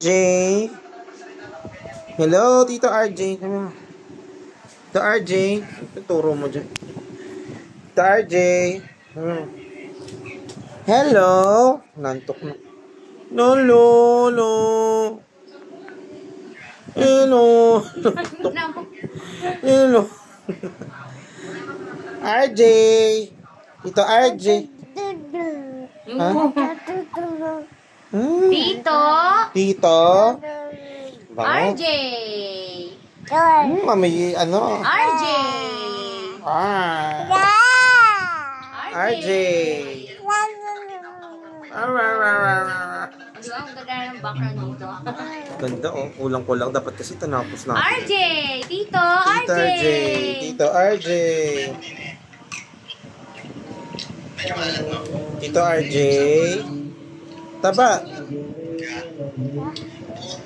RJ. Hello, Tito RJ. Tito RJ. Turo mo dyan. Tito RJ. Hello. Nantok na. Lolo. Hello. Hello. RJ. Tito RJ. Ha? Tito. RJ. May ano? RJ. RJ. Di ba? Ang ganda ng background dito. Ganda oh. Kulang-kulang. Dapat kasi tinapos na. RJ. Tito. Tito RJ. Tito RJ. Tito RJ. Taba.